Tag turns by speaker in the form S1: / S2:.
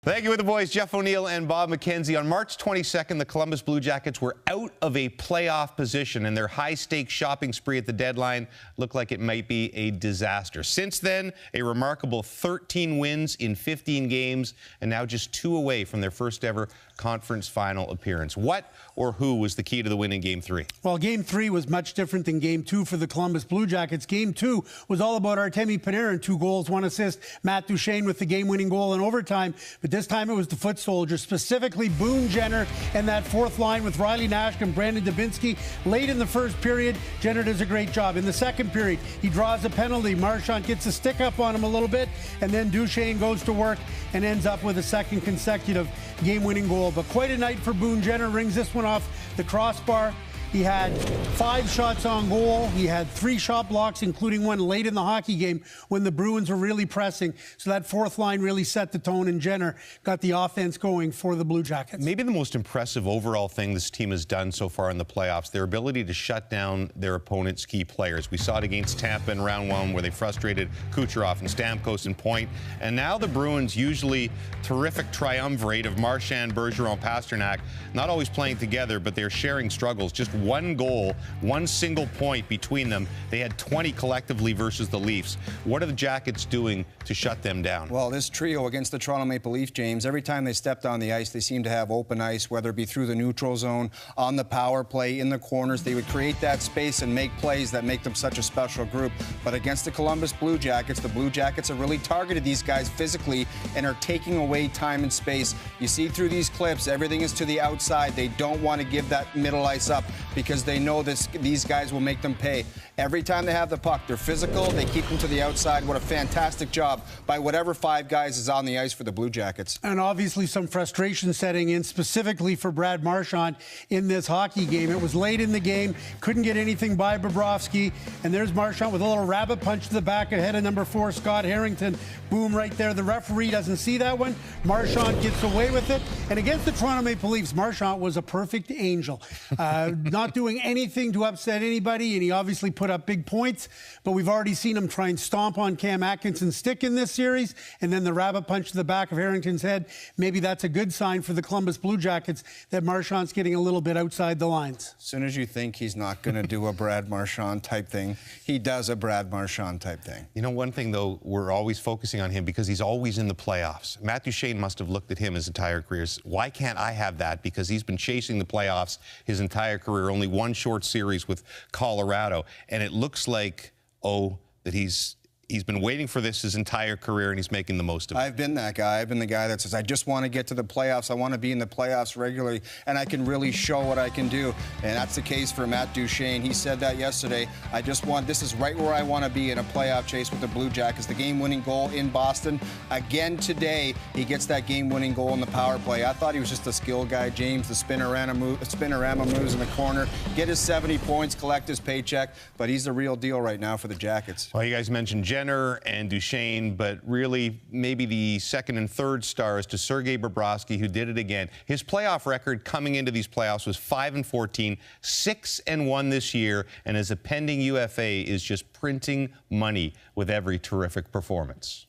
S1: Thank you with the boys, Jeff O'Neill and Bob McKenzie. On March 22nd, the Columbus Blue Jackets were out of a playoff position, and their high-stakes shopping spree at the deadline looked like it might be a disaster. Since then, a remarkable 13 wins in 15 games, and now just 2 away from their first-ever conference final appearance. What or who was the key to the win in Game 3?
S2: Well, Game 3 was much different than Game 2 for the Columbus Blue Jackets. Game 2 was all about Artemi Panarin, 2 goals, 1 assist. Matt Duchene with the game-winning goal in overtime. But this time it was the foot soldiers, specifically Boone Jenner and that fourth line with Riley Nash and Brandon Dubinsky. Late in the first period, Jenner does a great job. In the second period, he draws a penalty. Marchand gets a stick up on him a little bit, and then Duchene goes to work and ends up with a second consecutive game-winning goal. But quite a night for Boone Jenner. Rings this one off the crossbar. He had 5 shots on goal. He had 3 shot blocks, including one late in the hockey game when the Bruins were really pressing. So that fourth line really set the tone, and Jenner got the offense going for the Blue Jackets.
S1: Maybe the most impressive overall thing this team has done so far in the playoffs, their ability to shut down their opponent's key players. We saw it against Tampa in round 1 where they frustrated Kucherov and Stamkos and Point. And now the Bruins, usually terrific triumvirate of Marchand, Bergeron, Pasternak, not always playing together, but they're sharing struggles. Just 1 goal, 1 single point between them. They had 20 collectively versus the Leafs. What are the Jackets doing to shut them down?
S3: Well, this trio against the Toronto Maple Leafs, James, every time they stepped on the ice, they seemed to have open ice, whether it be through the neutral zone, on the power play, in the corners. They would create that space and make plays that make them such a special group. But against the Columbus Blue Jackets, the Blue Jackets have really targeted these guys physically and are taking away time and space. You see through these clips, everything is to the outside. They don't want to give that middle ice up because they know these guys will make them pay. Every time they have the puck, they're physical, they keep them to the outside. What a fantastic job by whatever 5 guys is on the ice for the Blue Jackets.
S2: And obviously some frustration setting in specifically for Brad Marchand in this hockey game. It was late in the game, couldn't get anything by Bobrovsky, and there's Marchand with a little rabbit punch to the back ahead of number 4, Scott Harrington. Boom, right there. The referee doesn't see that one. Marchand gets away with it. And against the Toronto Maple Leafs, Marchand was a perfect angel. Not doing anything to upset anybody, and he obviously put up big points, but we've already seen him try and stomp on Cam Atkinson's stick in this series, and then the rabbit punch to the back of Harrington's head. Maybe that's a good sign for the Columbus Blue Jackets that Marchand's getting a little bit outside the lines.
S3: As soon as you think he's not going to do a Brad Marchand type thing, he does a Brad Marchand type thing.
S1: You know, one thing, though, we're always focusing on him because he's always in the playoffs. Matt Duchene must have looked at him his entire career. Why can't I have that? Because he's been chasing the playoffs his entire career, only 1 short series with Colorado. And it looks like, that he's been waiting for this his entire career, and he's making the most of it.
S3: I've been that guy. I've been the guy that says, I just want to get to the playoffs. I want to be in the playoffs regularly, and I can really show what I can do. And that's the case for Matt Duchene. He said that yesterday. This is right where I want to be in a playoff chase with the Blue Jackets. The game-winning goal in Boston. Again today, he gets that game-winning goal in the power play. I thought he was just a skill guy, James, the spinorama moves in the corner, get his 70 points, collect his paycheck, but he's the real deal right now for the Jackets.
S1: Well, you guys mentioned Jenner and Duchene, but really maybe the second and third stars to Sergei Bobrovsky, who did it again. His playoff record coming into these playoffs was 5-14, 6-1 this year, and as a pending UFA is just printing money with every terrific performance.